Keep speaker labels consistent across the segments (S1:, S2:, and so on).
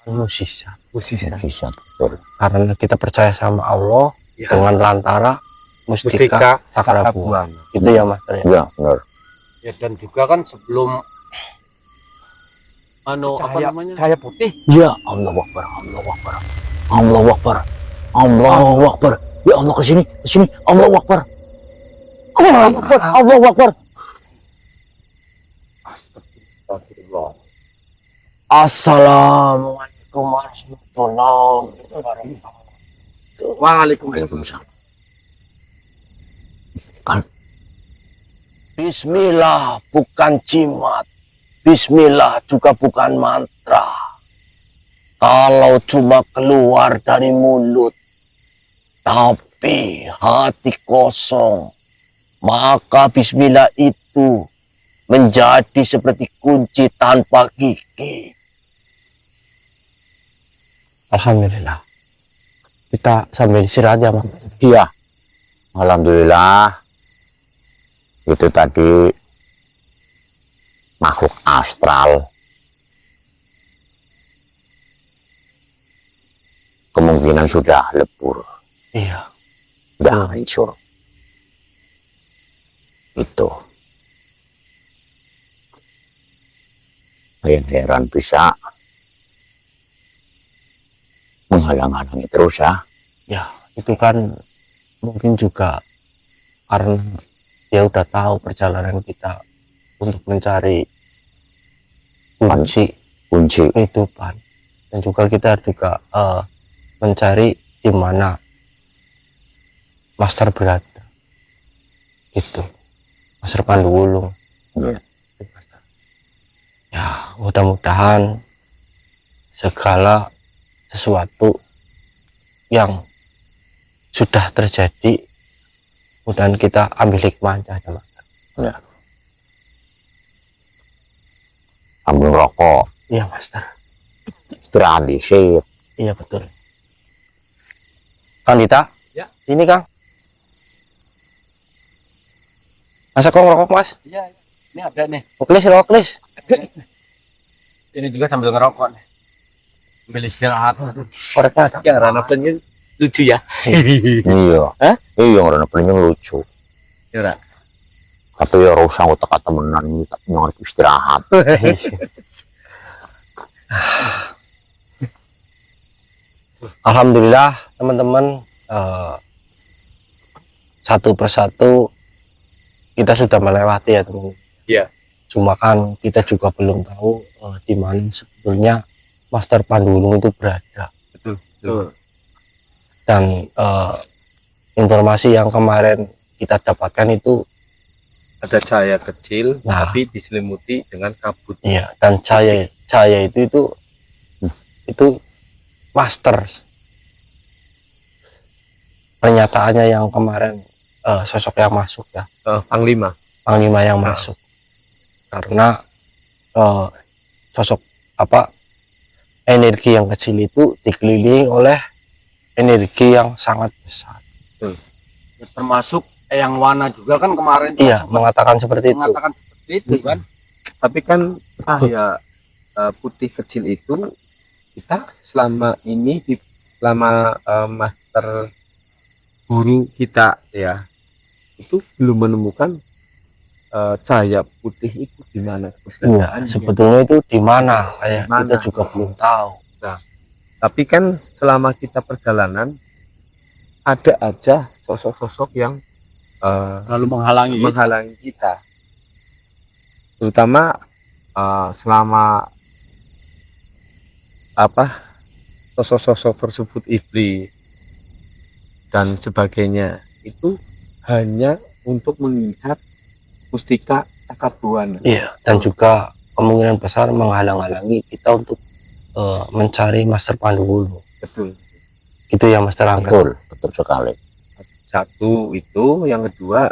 S1: musisat.
S2: Musisat, betul.
S1: Karena kita percaya sama Allah
S3: Ya.
S1: dengan lantara Mustika Cakrabuana. Itu ya Master ya.
S2: Ya, benar.
S3: Ya, dan juga kan sebelum apa namanya? Cahaya putih.
S2: Ya, Allahu Akbar, Allahu Akbar. Allahu Akbar. Allahu Akbar. Ya Allah, ke sini. Allahu Akbar. Allahu Akbar. Allahu Akbar. Assalamualaikum warahmatullahi wabarakatuh.
S3: Waalaikumsalam.
S2: Kan Bismillah bukan jimat, Bismillah juga bukan mantra. Kalau cuma keluar dari mulut tapi hati kosong, maka Bismillah itu menjadi seperti kunci tanpa gigi.
S1: Alhamdulillah. Kita sampai istirahat ya, Mas.
S2: Iya, alhamdulillah. Itu tadi makhluk astral kemungkinan sudah lebur.
S1: Iya.
S2: Sudah hancur. Itu. Heran bisa menghalang-halangi terus ya.
S1: Ya, itu kan mungkin juga karena dia udah tahu perjalanan kita untuk mencari kunci kehidupan, dan juga kita juga mencari di mana Master berada. Itu Master Pandu Wulung.
S2: Ya.
S1: Ya, mudah-mudahan segala sesuatu yang sudah terjadi, mudah-mudahan kita ambil hikmahnya aja, Mas.
S2: Ya. Ambil rokok.
S1: Iya, Master.
S2: Istirahat dikit.
S1: Iya, betul. Kang Dita?
S3: Ya.
S1: Ini, Kang. Masa kok ngerokok, Mas?
S3: Iya, ini ada nih.
S1: Oklis.
S3: Ini juga sambil ngerokok nih. Sambil istirahat.
S1: Koreknya ada.
S3: Ya, Rana pengen lucu ya.
S2: Iya. Iya, orang paling lucu.
S3: Ya,
S2: Tapi ya usah otak temenan ini tak ngarep istirahat.
S1: Alhamdulillah, teman-teman, satu persatu kita sudah melewati ya, teman.
S3: Iya.
S1: Cuma kan kita juga belum tahu di mana sebetulnya Master Pandu Wulung itu berada.
S3: Betul.
S1: Dan informasi yang kemarin kita dapatkan itu
S3: Ada cahaya kecil,
S1: Nah.
S3: tapi diselimuti dengan kabut.
S1: iya, dan cahaya itu Master pernyataannya yang kemarin, sosok yang masuk ya,
S3: Panglima.
S1: Panglima yang masuk, karena sosok energi yang kecil itu dikelilingi oleh energi yang sangat besar.
S3: Termasuk yang Wana juga kan kemarin.
S1: Iya, mengatakan seperti itu.
S3: Kan. Tapi kan cahaya putih kecil itu kita selama ini selama Master Guru kita ya itu belum menemukan cahaya putih itu di mana
S1: Iya, sebetulnya itu di mana? Kayak
S3: Mana?
S1: kita juga belum tahu.
S3: Tapi kan selama kita perjalanan ada aja sosok-sosok yang
S1: Lalu
S3: menghalangi kita, terutama selama sosok-sosok tersebut, iblis dan sebagainya, itu hanya untuk mengincar Mustika Cakrabuana.
S1: Iya, dan juga kemungkinan besar menghalang-halangi kita untuk mencari Master Pandu Wulung.
S3: Betul.
S1: Itu ya, Master Angga.
S2: Betul sekali.
S3: Satu itu, yang kedua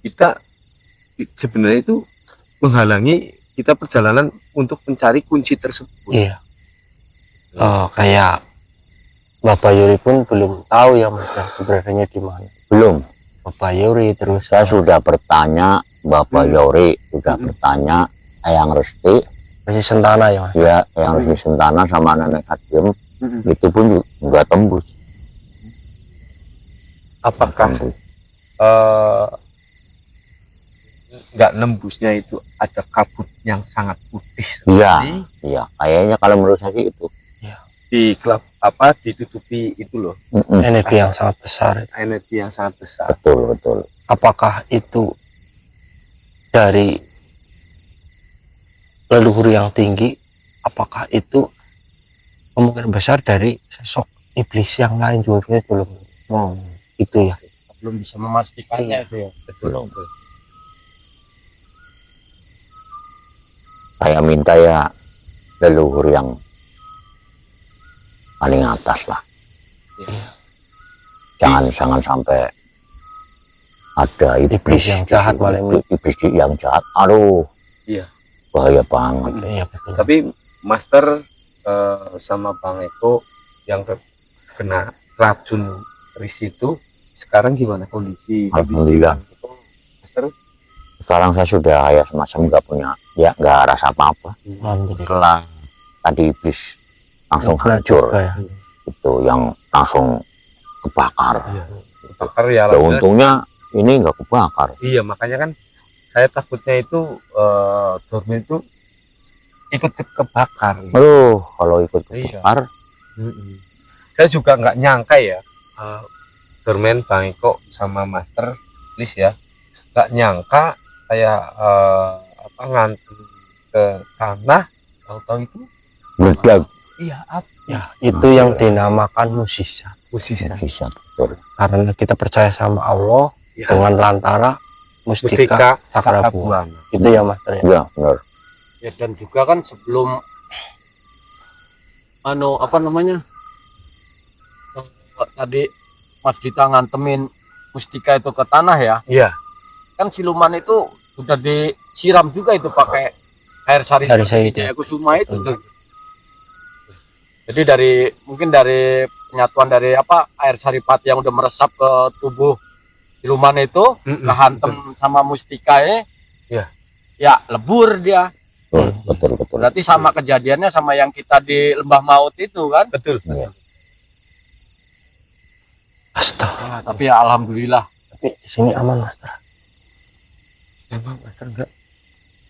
S3: kita sebenarnya itu menghalangi kita perjalanan untuk mencari kunci tersebut.
S1: Iya. Kayak Bapak Yuri pun belum tahu ya, Master, keberadaannya di mana.
S2: Belum.
S1: Bapak Yuri terus
S2: Saya sudah bertanya, Bapak Yori sudah bertanya, Eyang Resti
S1: resisten tanah ya Mas.
S2: Ya, yang di Sentana sama Nenek Kadiem itu pun juga tembus.
S3: Apakah
S2: Tembus.
S3: nggak nembusnya itu ada kabut yang sangat putih
S2: Iya,
S3: sekali
S2: iya. Kayaknya kalau menurut saya sih itu.
S3: di klub apa ditutupi itu loh,
S1: Energi yang sangat besar.
S3: energi yang sangat besar.
S2: Betul, betul.
S1: Apakah itu dari leluhur yang tinggi? Apakah itu kemungkinan besar dari sosok iblis yang lain juga kita belum itu ya.
S4: belum bisa memastikannya itu ya.
S2: Belum. Saya minta ya leluhur yang paling atas lah. Jangan sampai ada
S1: Iblis yang jahat malah
S2: iblis yang jahat. Aduh.
S3: Iya.
S2: Bahaya banget.
S1: Iya betul.
S3: Tapi Master sama Bang Eko yang kena racun ris itu sekarang gimana kondisi?
S2: Alhamdulillah.
S3: Master
S2: Sekarang saya sudah ya semacam nggak punya, ya nggak rasa apa-apa.
S1: Alhamdulillah.
S2: Tadi iblis langsung hancur.
S1: Ya.
S2: Itu yang langsung kebakar.
S3: kebakar ya.
S2: Ya, untungnya ini nggak kebakar.
S3: Iya, makanya kan saya takutnya itu Dormen itu ikut kebakar.
S2: Aduh, kalau ikut
S3: Iya.
S2: kebakar,
S3: Saya juga nggak nyangka ya, Dormen, Bang Eko sama Master Lis ya, nggak nyangka kayak ngantem ke tanah, tahu-tahu itu
S2: meledak.
S3: iya
S1: Ya, itu yang dinamakan musisat.
S3: musisat.
S2: Bisa betul.
S1: Karena kita percaya sama Allah
S3: Ya.
S1: dengan lantara mustika
S3: Mustika
S1: cakrabuana.
S3: Cakrabuana.
S1: Itu ya Mas ya.
S2: Ya benar.
S4: Ya, dan juga kan sebelum apa namanya tadi Mas Dita ngantemin mustika itu ke tanah ya,
S3: Iya.
S4: kan siluman itu sudah disiram juga itu pakai air sari
S1: Air sari itu.
S4: Jaya Kusuma itu. Jadi mungkin dari penyatuan dari air saripati yang udah meresap ke tubuh siluman itu, kehantem sama mustika
S3: Iya.
S4: ya lebur dia.
S2: Betul.
S4: Berarti sama kejadiannya sama yang kita di Lembah Maut itu kan.
S3: Betul.
S2: Iya.
S1: Astaga.
S4: Ya, tapi ya alhamdulillah.
S1: Tapi di sini aman Mas.
S3: Emang Master enggak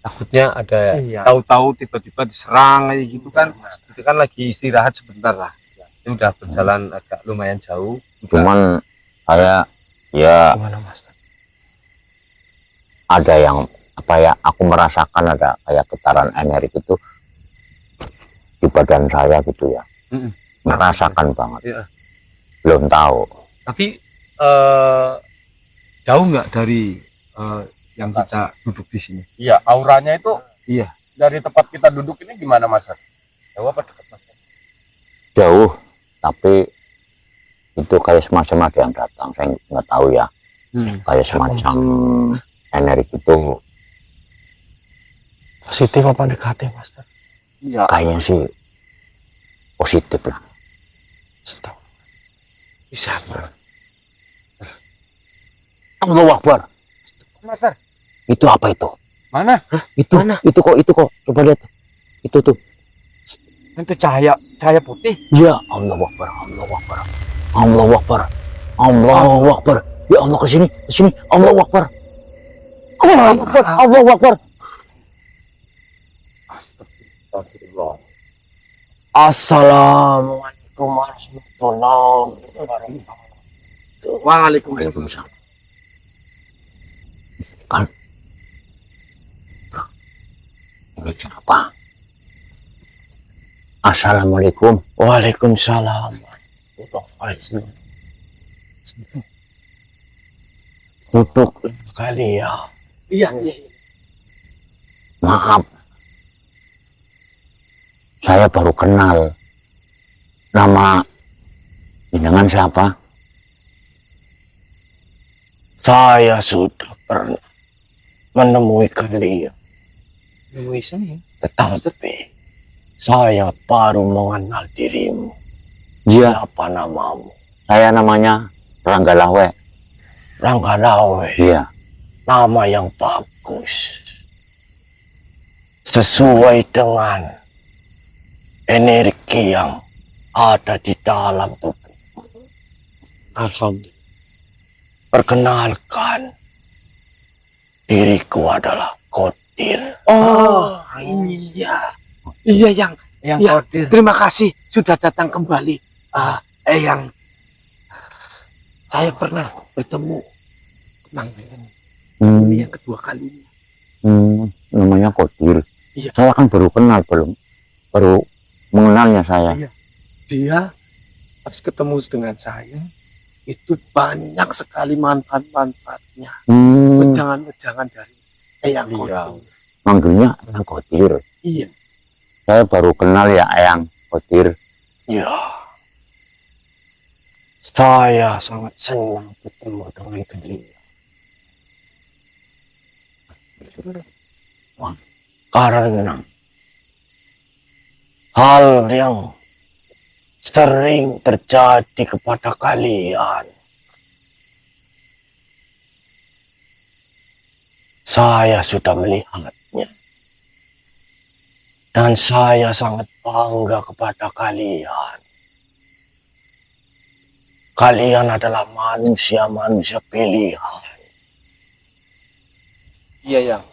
S3: takutnya ada
S4: Iya.
S3: tahu-tahu tiba-tiba diserang kayak gitu kan, itu kan lagi istirahat sebentar lah, ini udah berjalan agak lumayan jauh.
S2: Cuman saya ya
S1: Gimana Mas?
S2: ada yang aku merasakan ada kayak getaran energi itu di badan saya gitu ya. Merasakan banget.
S3: Iya.
S2: Belum tahu.
S3: Tapi jauh nggak dari yang kita duduk di sini?
S4: Iya, auranya itu
S3: Iya.
S4: dari tempat kita duduk ini gimana Mas? Jauh apa dekat Mas?
S2: Jauh, tapi itu kayak semacam ada yang datang. Saya nggak tahu ya. Kayak semacam energi itu
S1: Positif apa negatif Mas?
S4: Iya.
S2: kayaknya sih positif lah.
S1: Astaga.
S3: Bisa.
S2: Allahu Akbar.
S4: Master,
S2: Itu apa itu?
S4: mana?
S2: Itu kok. Coba lihat. Itu tuh.
S4: Itu cahaya putih.
S2: Ya Allahu Akbar. Allahu Akbar. Ya Allah ke sini. Allahu Akbar. Allahu Akbar.
S1: Assalamualaikum warahmatullahi wabarakatuh.
S2: Waalaikumsalam. Kan ini siapa? Assalamualaikum.
S1: Waalaikumsalam. Duduk kali ya.
S4: Iya.
S2: Maaf, saya baru kenal. Nama jenengan siapa?
S1: Saya sudah pernah menemui kalian.
S3: Menemui saya.
S1: Tetapi saya baru mengenal dirimu.
S2: Iya,
S1: Siapa namamu?
S2: saya namanya Rangga Lawe.
S1: Rangga Lawe.
S2: Iya,
S1: Nama yang bagus. sesuai dengan energi yang ada di dalam tubuh.
S2: Alhamdulillah.
S1: Perkenalkan, diriku adalah Kodir.
S2: Oh iya, iya yang ya,
S3: Kodir.
S2: terima kasih sudah datang kembali. Yang saya pernah bertemu Mang ini yang kedua kalinya.
S5: Namanya Kodir.
S2: Iya.
S5: Saya kan baru kenal, baru mengenalnya saya.
S2: Iya. Dia pas ketemu dengan saya itu banyak sekali manfaat-manfaatnya, wejangan-wejangan dari Eyang Kodir.
S5: Manggilnya Eyang Kodir.
S2: Iya.
S5: Saya baru kenal ya Eyang Kodir.
S1: Ya, saya sangat senang bertemu dengan beliau. Karena hal yang sering terjadi kepada kalian, saya sudah melihatnya. Dan saya sangat bangga kepada kalian. Kalian adalah manusia-manusia pilihan.
S2: Iya, Yang.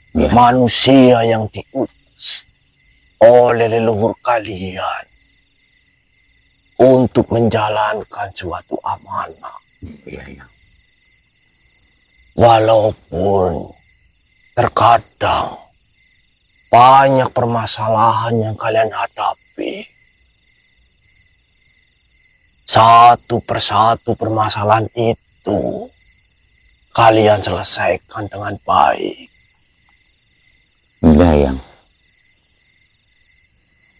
S1: Manusia yang diutus oleh leluhur kalian untuk menjalankan suatu amanah. Walaupun terkadang banyak permasalahan yang kalian hadapi, satu persatu permasalahan itu kalian selesaikan dengan baik.
S5: Iya Yang.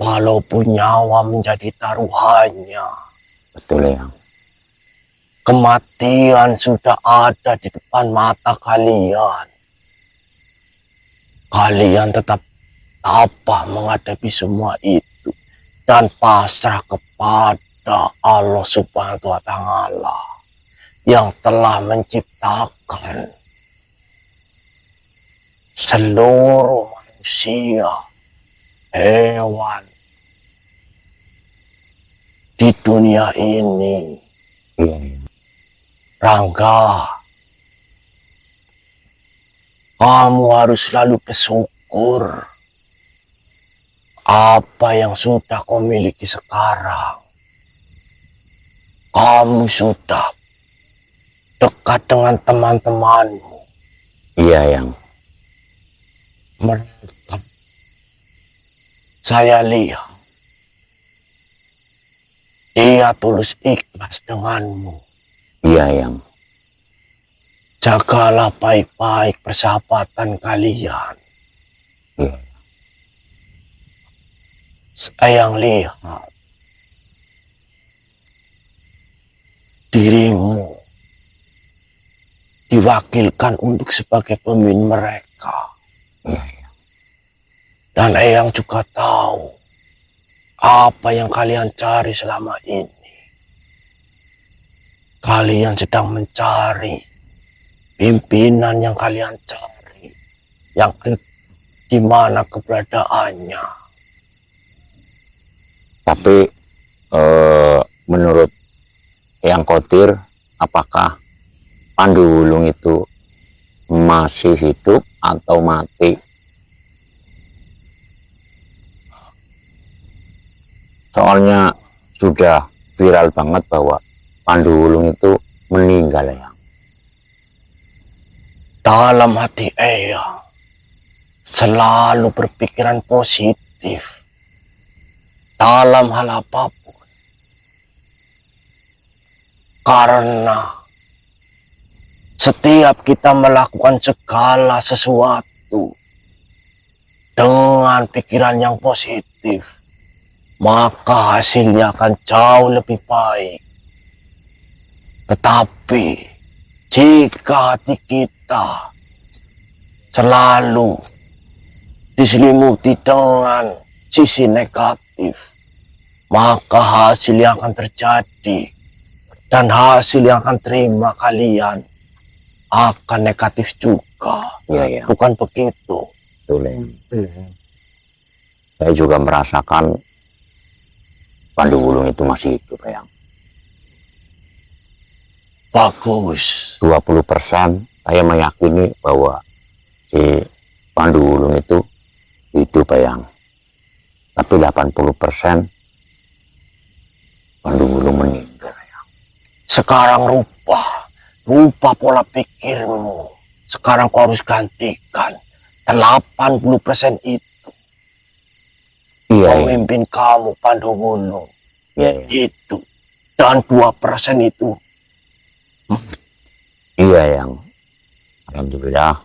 S1: Walaupun nyawa menjadi taruhannya,
S5: Betul Yang.
S1: kematian sudah ada di depan mata kalian. Kalian tetap tabah menghadapi semua itu dan pasrah kepada Allah Subhanahu wa Ta'ala yang telah menciptakan seluruh manusia, hewan di dunia ini.
S5: Iya Yang.
S1: Rangga, kamu harus selalu bersyukur apa yang sudah kau miliki sekarang. Kamu sudah dekat dengan teman-temanmu.
S5: Iya Yang.
S1: Mereka, saya lihat dia tulus ikhlas denganmu.
S5: Iya Yang.
S1: Jagalah baik-baik persahabatan kalian.
S5: Iya.
S1: Saya lihat dirimu diwakilkan untuk sebagai pemimpin mereka.
S5: Iya.
S1: Dan Eyang juga tahu apa yang kalian cari selama ini. Kalian sedang mencari pimpinan yang kalian cari, yang di mana keberadaannya.
S5: Tapi menurut Eyang Kodir, apakah Pandu Wulung itu masih hidup atau mati? Soalnya sudah viral banget bahwa Pandu Wulung itu meninggal ya.
S1: Dalam hati Eyang selalu berpikiran positif dalam hal apapun. Karena setiap kita melakukan segala sesuatu dengan pikiran yang positif, maka hasilnya akan jauh lebih baik. Tetapi jika hati kita selalu diselimuti dengan sisi negatif, maka hasil yang akan terjadi dan hasil yang akan terima kalian akan negatif juga.
S5: Iya, iya.
S1: Bukan begitu?
S5: Betul, ya. Saya juga merasakan Pandu Wulung itu masih hidup, Eyang.
S1: Bagus.
S5: 20% saya meyakini bahwa si Pandu Wulung itu hidup, Eyang. Tapi 80% Pandu Wulung meninggal, Eyang.
S1: Sekarang rupa pola pikirmu. Sekarang kau harus gantikan 80% itu.
S5: Iya, Eyang.
S1: Pemimpin kamu Pandu Wulung
S5: Iya, Eyang.
S1: itu, dan 2% itu
S5: Iya, Eyang. Alhamdulillah.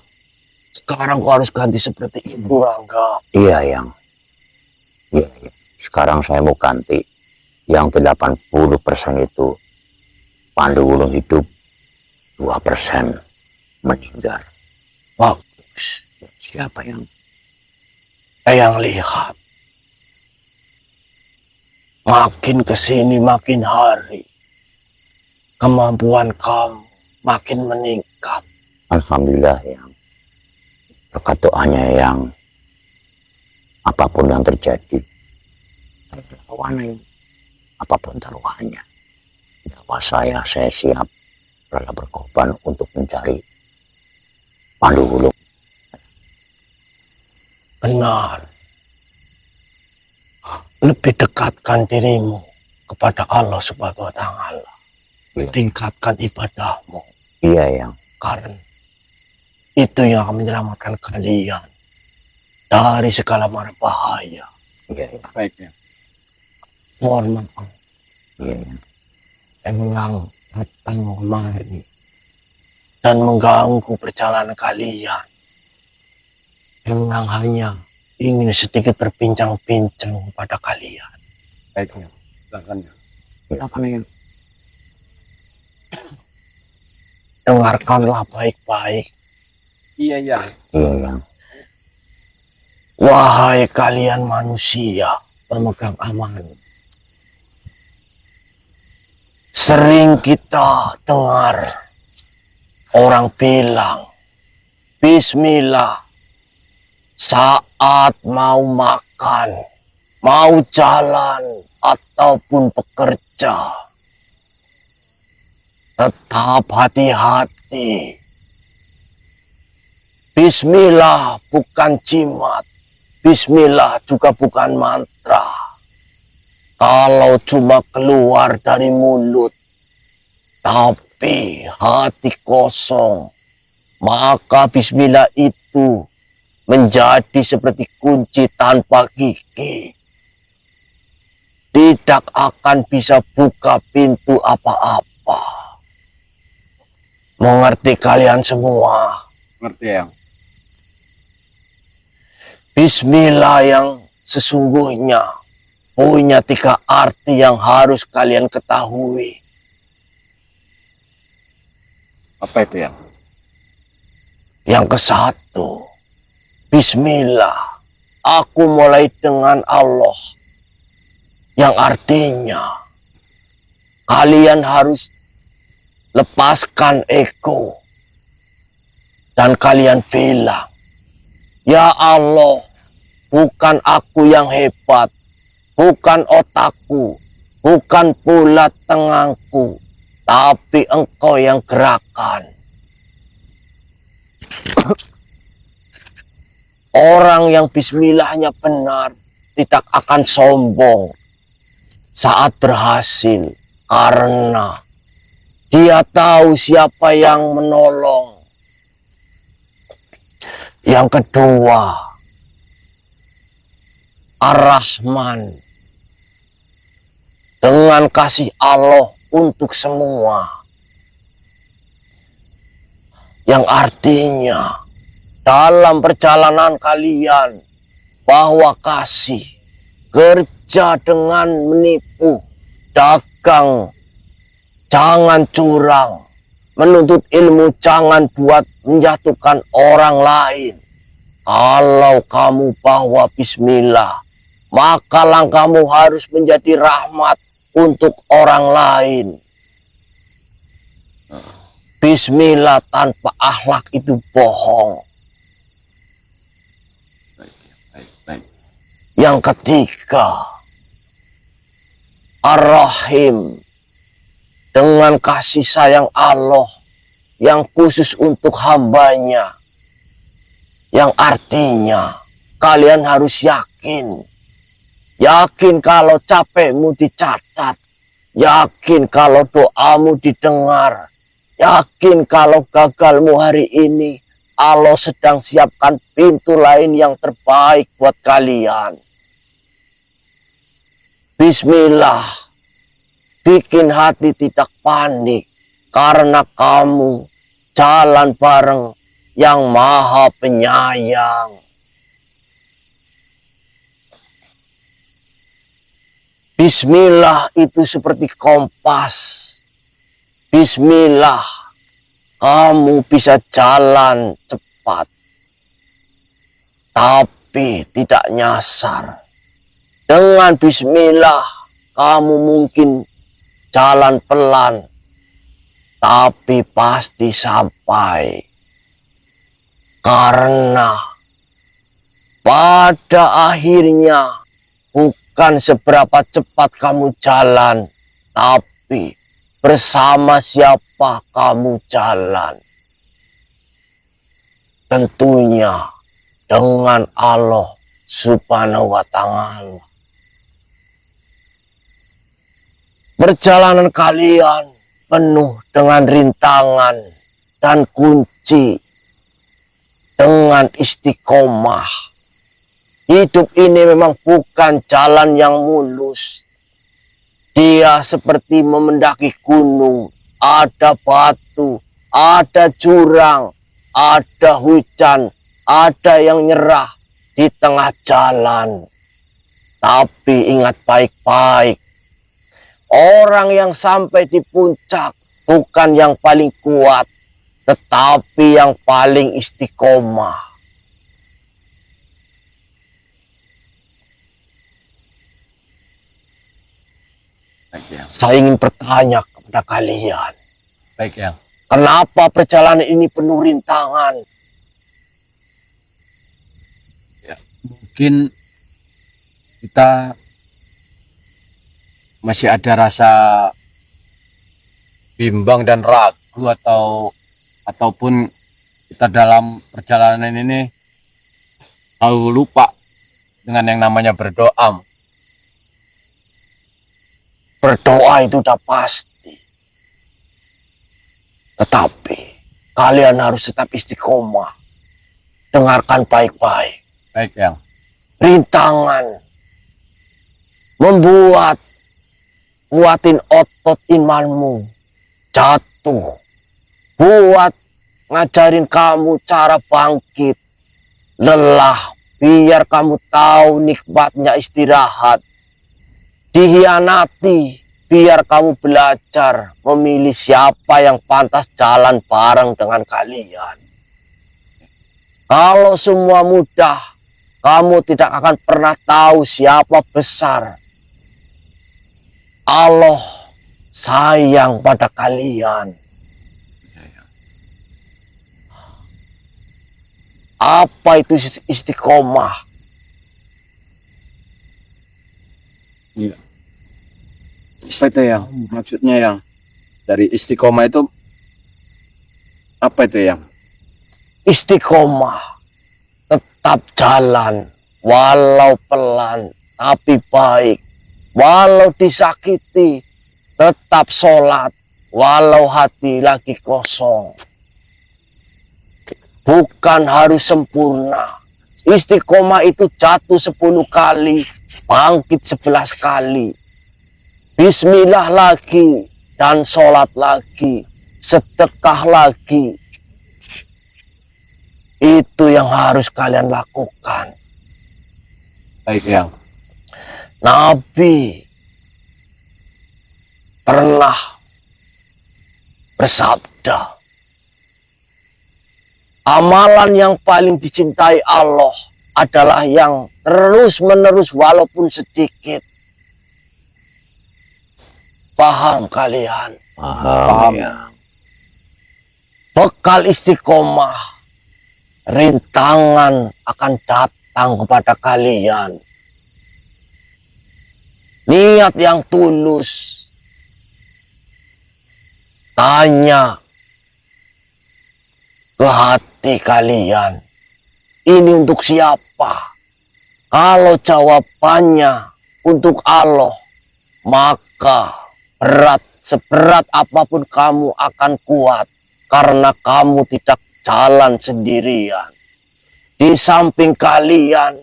S1: sekarang kau harus ganti seperti itu, Rangga.
S5: Iya, Eyang. Iya, iya. Sekarang saya mau ganti yang 80% itu Pandu Wulung hidup, 2% meninggal.
S1: Bagus.
S5: Siapa yang
S1: Eyang lihat, makin kesini makin hari kemampuan kamu makin meningkat.
S5: Alhamdulillah, yang berkat doanya yang apapun yang terjadi, apapun taruhannya, nyawa saya siap rela berkorban untuk mencari Pandu Wulung.
S1: Benar. Lebih dekatkan dirimu kepada Allah Subhanahu wa Ta'ala.
S5: Iya.
S1: Tingkatkan ibadahmu,
S5: Iya, yang
S1: karena itu yang akan menyelamatkan kalian dari segala mara bahaya.
S5: iya, yang
S4: Baiknya.
S1: Mohon maaf,
S5: iya, yang
S1: memang datang kemari dan mengganggu perjalanan kalian. Memang hanya ingin sedikit berbincang-bincang kepada kalian.
S4: Baiknya. Silakan.
S5: silakan, yang
S1: Dengarkanlah baik-baik.
S4: Iya, iya.
S5: iya, yang
S1: Wahai kalian manusia pemegang amanah. Sering kita dengar orang bilang Bismillah saat mau makan, mau jalan, ataupun bekerja. Tetap hati-hati. Bismillah bukan jimat. Bismillah juga bukan mantra. Kalau cuma keluar dari mulut, tapi hati kosong, maka bismillah itu menjadi seperti kunci tanpa gigi. Tidak akan bisa buka pintu apa-apa. Mengerti kalian semua?
S4: Ngerti, yang.
S1: Bismillah yang sesungguhnya punya 3 arti yang harus kalian ketahui.
S4: Apa itu, yang?
S1: Yang ke-1, Bismillah, aku mulai dengan Allah. Yang artinya, kalian harus lepaskan ego. Dan kalian bilang, ya Allah, bukan aku yang hebat, bukan otakku, bukan pula tengangku, tapi engkau yang gerakan. Orang yang bismillahnya benar tidak akan sombong saat berhasil, karena dia tahu siapa yang menolong. Yang kedua, Ar-Rahman, dengan kasih Allah untuk semua, yang artinya dalam perjalanan kalian bahwa kasih, kerja dengan menipu, dagang jangan curang, menuntut ilmu jangan buat menjatuhkan orang lain. Kalau kamu bawa bismillah, maka langkahmu harus menjadi rahmat untuk orang lain. Bismillah tanpa akhlak itu bohong. Yang ketiga, Ar-Rahim, dengan kasih sayang Allah yang khusus untuk hambanya, yang artinya kalian harus yakin kalau capekmu dicatat, yakin kalau doamu didengar, yakin kalau gagalmu hari ini Allah sedang siapkan pintu lain yang terbaik buat kalian. Bismillah, bikin hati tidak panik karena kamu jalan bareng yang maha penyayang. Bismillah itu seperti kompas. Bismillah, kamu bisa jalan cepat, tapi tidak nyasar. Dengan bismillah, kamu mungkin jalan pelan, tapi pasti sampai. Karena pada akhirnya bukan seberapa cepat kamu jalan, tapi bersama siapa kamu jalan. Tentunya dengan Allah Subhanahu wa Ta'ala. Perjalanan kalian penuh dengan rintangan dan kunci dengan istiqomah. Hidup ini memang bukan jalan yang mulus. Dia seperti memendaki gunung. Ada batu, ada jurang, ada hujan, ada yang nyerah di tengah jalan. Tapi ingat baik-baik, orang yang sampai di puncak bukan yang paling kuat, tetapi yang paling istiqomah. Saya ingin bertanya kepada kalian.
S4: Baik, Yang.
S1: Kenapa perjalanan ini penuh rintangan?
S4: Mungkin kita masih ada rasa bimbang dan ragu ataupun kita dalam perjalanan ini tahu lupa dengan yang namanya berdoa.
S1: Berdoa itu udah pasti. Tetapi kalian harus tetap istiqomah. Dengarkan baik-baik.
S4: Baik, Yang.
S1: Rintangan membuat kuatin otot imanmu jatuh. Buat ngajarin kamu cara bangkit. Lelah biar kamu tahu nikmatnya istirahat. Dihianati biar kamu belajar memilih siapa yang pantas jalan bareng dengan kalian. Kalau semua mudah, kamu tidak akan pernah tahu siapa besar. Allah sayang pada kalian. Apa itu istiqomah?
S4: Apa itu, Yang? Maksudnya, Yang, dari istiqomah itu apa itu, Yang?
S1: Istiqomah tetap jalan walau pelan tapi baik, walau disakiti tetap sholat walau hati lagi kosong. Bukan harus sempurna. Istiqomah itu jatuh 10 kali, bangkit 11 kali. Bismillah lagi dan sholat lagi, sedekah lagi. Itu yang harus kalian lakukan.
S4: Baik, Yang.
S1: Nabi pernah bersabda, amalan yang paling dicintai Allah adalah yang terus-menerus walaupun sedikit. Paham kalian?
S5: Paham ya.
S1: Bekal istiqomah, rintangan akan datang kepada kalian. niat yang tulus. Tanya ke hati kalian, ini untuk siapa? Kalau jawabannya untuk Allah, maka seberat apapun kamu akan kuat, karena kamu tidak jalan sendirian. Di samping kalian,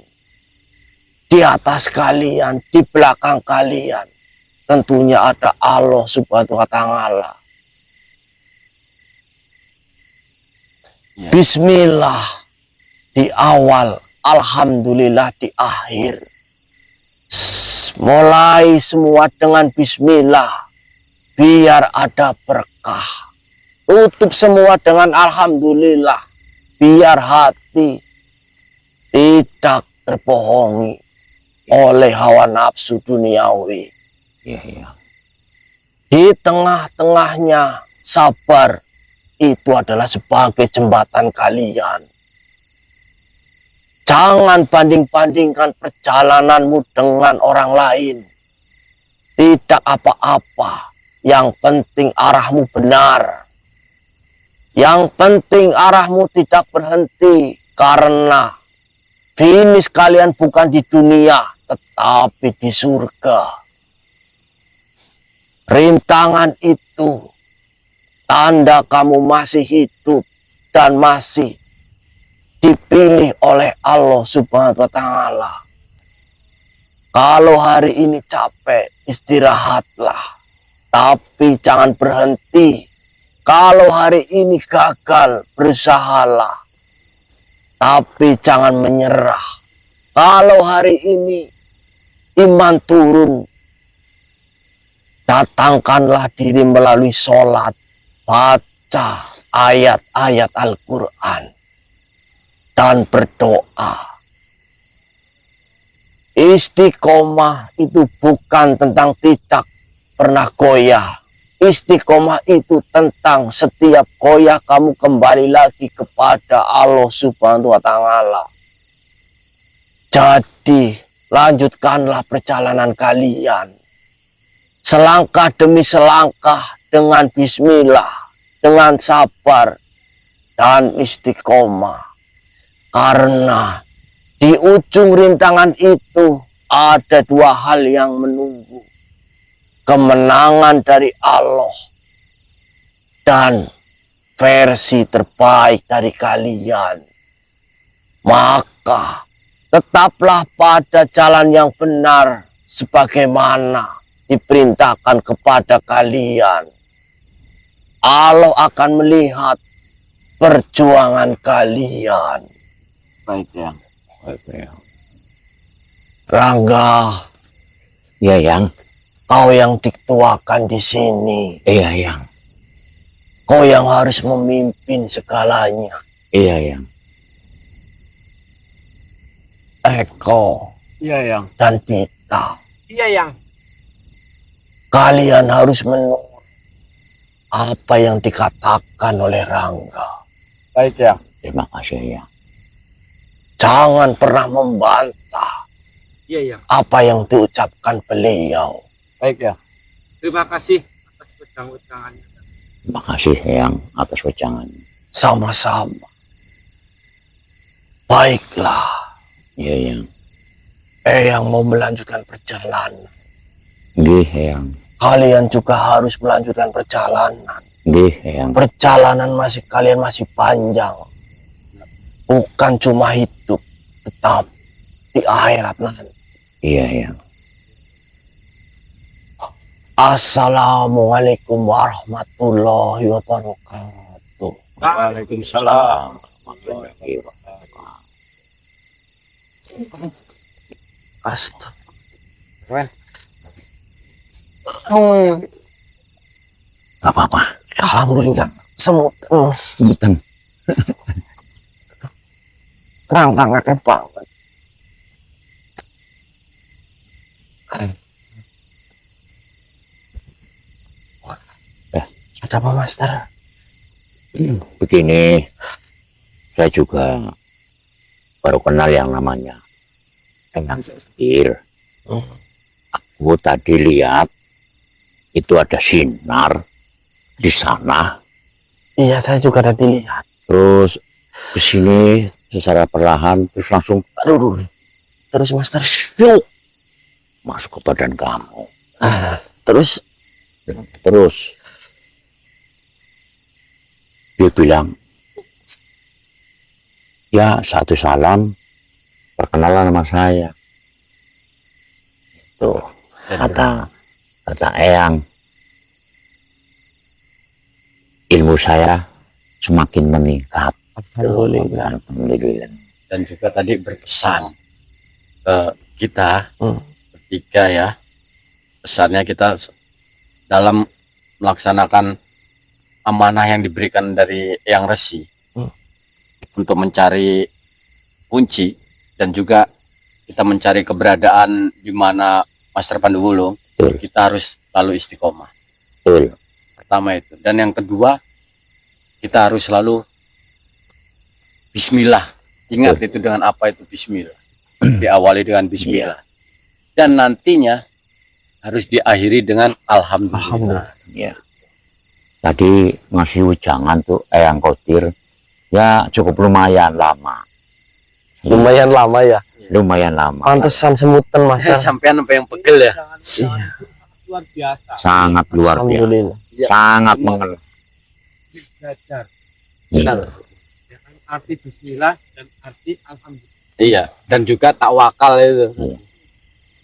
S1: di atas kalian, di belakang kalian, tentunya ada Allah Subhanahu wa Ta'ala. Bismillah di awal, alhamdulillah di akhir. Mulai semua dengan bismillah, biar ada berkah. Tutup semua dengan alhamdulillah, biar hati tidak terbohongi oleh hawa nafsu duniawi. Di tengah-tengahnya sabar itu adalah sebagai jembatan kalian. Jangan banding-bandingkan perjalananmu dengan orang lain. Tidak apa-apa. Yang penting arahmu benar. Yang penting arahmu tidak berhenti. Karena finish kalian bukan di dunia, tetapi di surga. Rintangan itu tanda kamu masih hidup dan masih dipilih oleh Allah Subhanahu wa Ta'ala. Kalau hari ini capek, istirahatlah. Tapi jangan berhenti. Kalau hari ini gagal, berusahalah. Tapi jangan menyerah. Kalau hari ini iman turun, datangkanlah diri melalui sholat. Baca ayat-ayat Al-Quran dan berdoa. Istiqomah itu bukan tentang tidak pernah goyah. Istiqomah itu tentang setiap goyah kamu kembali lagi kepada Allah Subhanahu wa Ta'ala. Jadi lanjutkanlah perjalanan kalian. Selangkah demi selangkah dengan bismillah, dengan sabar dan istiqomah. Karena di ujung rintangan itu ada dua hal yang menunggu. Kemenangan dari Allah dan versi terbaik dari kalian. Maka tetaplah pada jalan yang benar sebagaimana diperintahkan kepada kalian. Allah akan melihat perjuangan kalian.
S2: Baik yang.
S1: Rangga,
S5: Iya, Yang.
S1: kau yang dituakan di sini.
S5: Iya, Yang.
S1: Kau yang harus memimpin segalanya.
S5: Iya, Yang.
S1: Eko
S4: Iya, Yang.
S1: dan Dita,
S3: Iya, Yang.
S1: kalian harus menurut apa yang dikatakan oleh Rangga.
S4: Baik, Yang.
S5: Terima kasih, Yang.
S1: Jangan pernah membantah
S3: Iya, Yang.
S1: apa yang diucapkan beliau.
S4: Baik, Yang.
S3: Terima kasih atas ucang-ucangannya.
S5: Terima kasih, Yang, atas wejangannya.
S1: Sama-sama. Baiklah,
S5: Iya, Yang.
S1: yang mau melanjutkan perjalanan.
S5: Nggih, Yang.
S1: Kalian juga harus melanjutkan perjalanan.
S5: Nggih, Yang.
S1: Perjalanan kalian masih panjang. Bukan cuma hidup, tetap di akhirat nanti.
S5: Iya, Yang.
S1: Assalamualaikum warahmatullahi wabarakatuh.
S4: Waalaikumsalam.
S1: Astagfirullah.
S5: Gak apa-apa.
S1: Alhamdulillah. Semut.
S5: Sebutan.
S1: Rangga ngakak banget. Ada apa, Master?
S5: Begini, saya juga baru kenal yang namanya Eyang Zakir. Aku aku tadi lihat itu ada sinar di sana.
S1: Iya, saya juga tadi lihat.
S5: Terus ke sini secara perlahan, terus langsung
S1: Aduh. Terus Master,
S5: syuk, masuk ke badan kamu.
S1: terus
S5: Terus dia bilang, ya satu salam, perkenalan sama saya. Tuh kata Eyang, ilmu saya semakin meningkat. Alhamdulillah.
S4: Dan juga tadi berpesan ke kita bertiga ya, pesannya kita dalam melaksanakan amanah yang diberikan dari Eyang Resi untuk mencari kunci, dan juga kita mencari keberadaan di mana Master Pandhuwulung, kita harus selalu istiqomah.
S5: Betul.
S4: Pertama itu, dan yang kedua kita harus selalu Bismillah. Ingat itu dengan apa itu Bismillah. Diawali dengan Bismillah. Dan nantinya harus diakhiri dengan Alhamdulillah.
S5: Ya. Tadi ngasih ujangan tuh Eyang Qadir, ya cukup lumayan lama.
S1: lumayan lama ya.
S5: Lumayan lama.
S1: Pantesan semutan Master.
S4: Sampean sampai yang pegel ya.
S1: Iya.
S3: Luar biasa.
S5: Sangat luar biasa.
S1: Alhamdulillah.
S5: Sangat mengenal.
S3: Belajar.
S4: Benar.
S3: Ya kan, arti Bismillah dan arti Alhamdulillah.
S4: Iya, dan juga tawakal itu.
S5: Iya.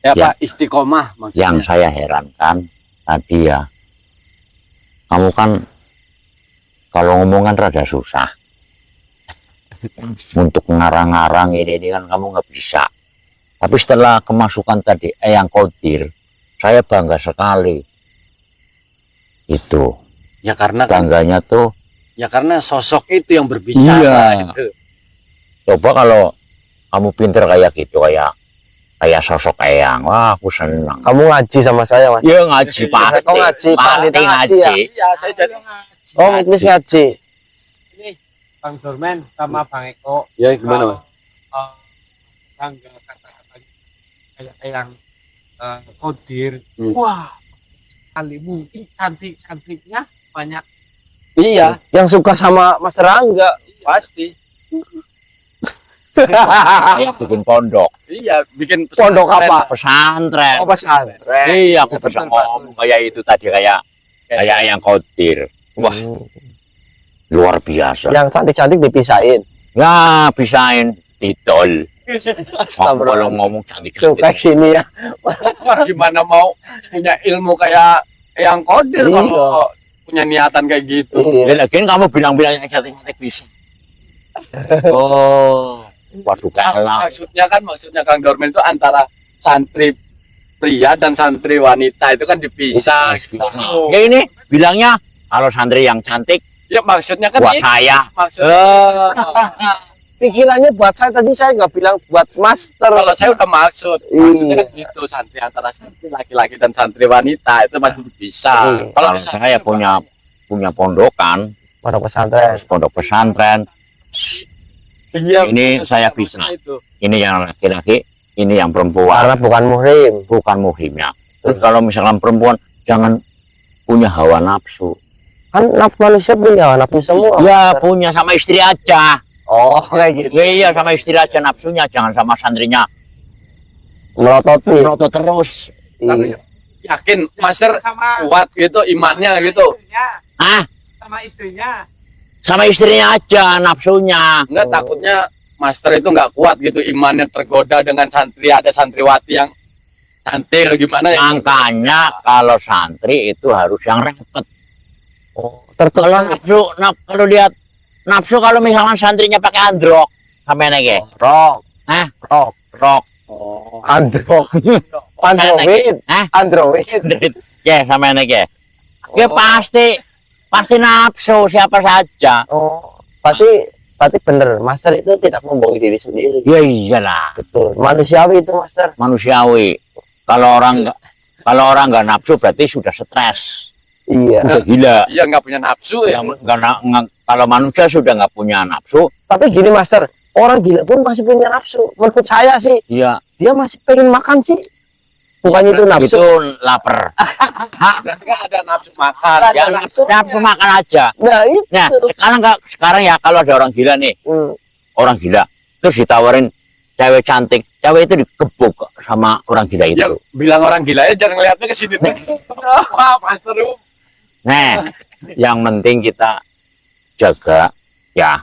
S4: Ya Pak, istiqomah maksudnya.
S5: Yang saya herankan tadi ya, kamu kan kalau ngomong kan rada susah. Untuk ngarang-ngarang ini kan kamu nggak bisa. Tapi setelah kemasukan tadi Eyang Qadir, saya bangga sekali. Itu
S4: Ya karena
S5: bangganya tuh.
S4: ya karena sosok itu yang berbicara.
S5: Iya.
S4: Gitu.
S5: Coba kalau kamu pinter kayak gitu, kayak sosok Eyang, wah aku senang.
S1: Kamu ngaji sama saya Mas.
S5: Iya ngaji pasti.
S1: Kau ngaji, Pak
S5: Pasti
S1: Nita ngaji
S5: ngaji.
S1: ya?
S4: Iya, saya jadi
S1: Oh, Muklis ngaji.
S3: Ini Bang Dorman sama Bang Eko.
S4: ya gimana, Mas?
S3: Bangga kata-katanya kayak Eyang Qadir.
S4: Hmm.
S3: Wah, kali mungkin cantik-cantiknya banyak.
S4: Iya,
S1: Yang suka sama Master Rangga.
S4: pasti.
S5: Saya bikin pondok.
S4: Iya, bikin
S1: Pondok apa?
S5: Pesantren.
S1: Oh, pesantren.
S5: Iya, aku bisa ngomong kayak itu tadi, kayak Eyang Qadir. Wah, luar biasa.
S1: Yang cantik-cantik dipisahin.
S5: Ya, bisain titol.
S1: Astagfirullah.
S5: Kalau ngomong
S1: Tuh
S5: cantik-cantik.
S1: kayak gini ya.
S4: Wah, gimana mau punya ilmu kayak Eyang Qadir
S1: Iya.
S4: kalau punya niatan kayak gitu.
S1: Iya.
S5: Dan lagi kamu bilang-bilang yang cantik-cantik bisa. Oh, waduh kalah.
S4: Maksudnya Kang Dorman itu antara santri pria dan santri wanita itu kan dipisah. Gitu.
S5: Ya ini bilangnya kalau santri yang cantik
S4: Ya maksudnya kan
S5: buat
S4: itu.
S5: saya.
S4: Maksudnya
S1: Pikirannya buat saya tadi, saya nggak bilang buat Master.
S4: kalau saya udah maksudnya
S1: Iya.
S4: kan gitu, santri antara santri laki-laki dan santri wanita itu masih bisa.
S1: Iya.
S4: Kalau
S5: Kalau saya punya pondokan,
S1: Pada pesantren.
S5: pondok pesantren.
S4: iya,
S5: Ini saya bisa.
S4: Itu.
S5: Ini yang laki-laki, ini yang perempuan.
S1: Karena bukan muhrim.
S5: Bukan muhrimnya. Terus kalau misalkan perempuan jangan punya hawa nafsu.
S1: Kan manusia punya nafsu semua.
S5: Ya punya sama istri aja.
S1: Oh, kayak gitu.
S5: Ya, iya sama istri aja nafsunya, jangan sama santrinya.
S1: Melototi.
S5: Merotot terus.
S4: Tapi
S1: Iya.
S4: yakin Master
S3: Sama
S4: kuat gitu imannya gitu.
S3: istrinya,
S5: Ah,
S3: sama istrinya.
S5: sama istrinya aja nafsunya.
S4: Enggak, takutnya Master itu nggak kuat gitu imannya, tergoda dengan santri, ada santriwati yang cantik gimana ya.
S5: Makanya kalau santri itu harus yang repot. Kalau nafsu, kalau lihat nafsu, kalau misalkan santrinya pakai androk, sampai nege.
S1: Rok.
S5: Hah?
S1: Rok.
S4: Oh,
S1: Android. Android.
S5: Hah?
S1: Android.
S5: Ya, sampai nege. Ya pasti nafsu siapa saja.
S1: Oh, berarti bener. Master itu tidak membohongi diri sendiri.
S5: Ya iyalah,
S1: Betul. Manusiawi itu Master.
S5: manusiawi. Kalau orang nggak nafsu berarti sudah stres,
S1: Iya.
S5: udah gila.
S4: iya nggak punya nafsu ya.
S5: Kalau manusia sudah nggak punya nafsu,
S1: Tapi gini Master, orang gila pun masih punya nafsu. Menurut saya sih,
S5: ya
S1: dia masih pengen makan sih. Bukannya itu nafsu.
S5: Itu lapar.
S4: Berarti kan ada nafsu makan.
S5: Ya, nafsu makan aja.
S1: Nah, itu.
S5: Nah, sekarang ya kalau ada orang gila nih, orang gila, terus ditawarin cewek cantik, cewek itu dikebuk sama orang gila itu.
S4: Ya, bilang orang gila ya jangan ngeliatnya ke sini. Wah, Master.
S5: Nah, yang penting kita jaga ya,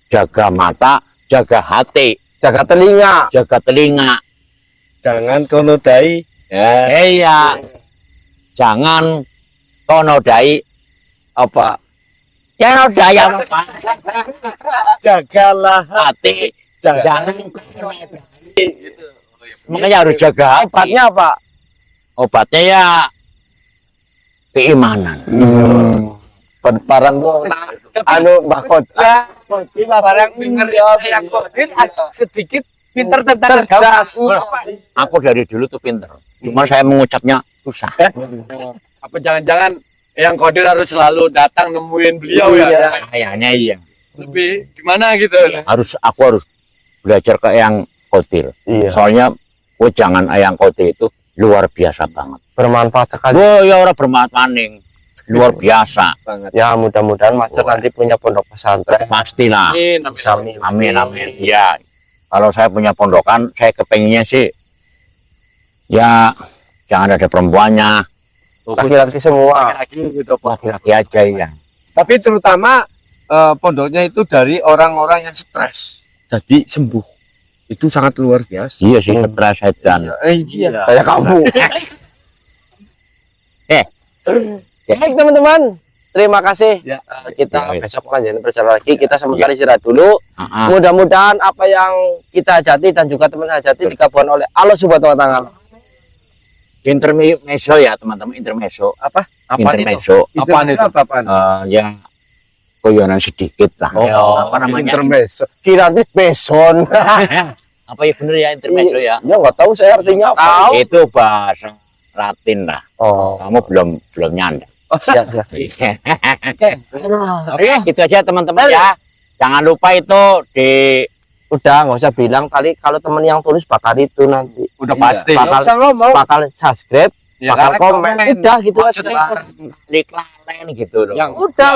S5: jaga mata, jaga hati,
S1: Jaga telinga.
S5: jaga telinga.
S3: Jangan konodai. Ya.
S5: Iya, jangan konodai
S1: Apa?
S5: ya nodai apa
S3: Jagalah.
S5: hati,
S3: Jangan.
S5: jangan konodai. Makanya harus jaga hati.
S1: Obatnya apa?
S5: Obatnya ya keimanan.
S1: Barang anu bakot.
S4: Ya, barang denger yang kodin ada sedikit pinter tentang agama.
S5: Aku dari dulu tuh pinter, cuma saya mengucapnya susah.
S4: Apa jangan-jangan yang kodir harus selalu datang nemuin beliau ya?
S5: Kayaknya iya.
S4: Lebih gimana gitu?
S5: Aku harus belajar ke yang kodir.
S1: Iya.
S5: Soalnya jangan yang kodir itu luar biasa banget.
S1: Bermanfaat sekali.
S5: Oh ya orang bermanfaat maning. Luar biasa.
S1: Ya, mudah-mudahan Master nanti punya pondok pesantren.
S5: Pastilah.
S4: Amin.
S5: Amin amin. Ya. Kalau saya punya pondokan, saya kepenginnya sih ya jangan ada perempuannya,
S1: Laki-laki semua.
S5: laki-laki aja ya.
S3: Tapi terutama pondoknya itu dari orang-orang yang stres. Jadi sembuh. Itu sangat luar biasa.
S5: Iya sih, stres setan.
S3: Iya.
S1: Kayak kamu. Baik teman-teman, terima kasih.
S4: Ya.
S1: Kita
S5: Ya,
S1: besok lanjutin berjalan lagi. Kita sebentar istirahat dulu.
S5: Ah,
S1: Mudah-mudahan apa yang kita hajati dan juga teman hajati dikabulkan oleh Allah Subhanahu wa taala.
S5: intermezzo ya teman-teman, intermezzo.
S3: Apa?
S4: Apaan itu?
S5: Intermezzo.
S4: Apaan itu?
S3: Apaan?
S5: Ya goyonan sedikit lah.
S1: Oh,
S5: Apa namanya?
S3: Intermezzo.
S1: Kira beson.
S5: Apa ya bener ya intermezzo ya?
S1: Ya nggak tahu saya artinya apa.
S5: Itu bahasa Latin lah.
S1: Oh,
S5: Kamu belum nyanda.
S1: siap siap.
S5: Oke, gitu aja teman-teman ya. Jangan lupa itu di
S1: Udah nggak usah bilang kali kalau teman yang tulis bakal itu nanti.
S4: Udah pasti.
S1: Bakal
S3: Usah ngomong.
S1: bakal subscribe,
S4: Ya,
S1: bakal
S4: karena
S1: komen.
S4: komen.
S1: Udah gitu aja.
S5: di klalen gitu loh.
S4: Yang
S1: Udah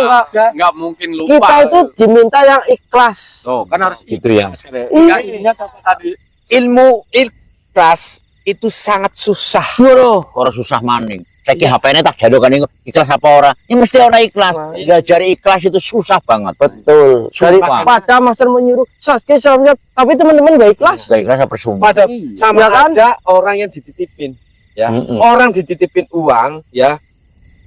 S4: nggak mungkin lupa.
S1: kita itu diminta yang ikhlas.
S4: Tuh, kan harus
S5: Gitu ya.
S4: Iya, ingat apa tadi?
S3: Ilmu ikhlas itu sangat susah.
S1: Bro,
S5: Orang susah maning. Saya HP-nya tak jadul kan ikhlas apa orang? Ya mesti orang ikhlas. Belajar ikhlas itu susah banget.
S1: betul.
S5: Sumpah.
S1: Daripada Master menyuruh subscribe, subscribe, tapi teman-teman nggak ikhlas.
S5: Gak ikhlas apa sumpah.
S3: Pada sama
S1: Ya kan?
S3: aja orang yang dititipin. Ya.
S5: Mm-mm.
S3: Orang dititipin uang ya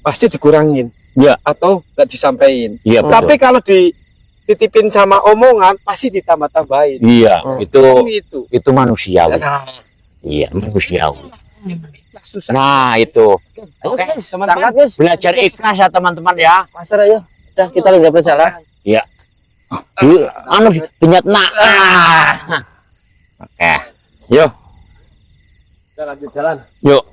S3: pasti dikurangin.
S5: Ya.
S3: Atau nggak disampaikan.
S5: Iya betul.
S3: Tapi kalau dititipin sama omongan pasti ditambah-tambahin.
S5: Iya,
S3: Itu.
S5: itu manusiawi.
S3: Nah,
S5: Iya, manusiawi.
S3: susah.
S5: Nah, itu.
S1: Ayo
S5: Oke,
S1: guys,
S5: teman-teman.
S1: berangkat, guys.
S5: Belajar ikhlas ya teman-teman ya.
S1: Master ayo. Udah kita lagi berjalan.
S5: Anu dinyat nak. Oke. Yuk,
S1: Kita lanjut jalan.
S5: yuk.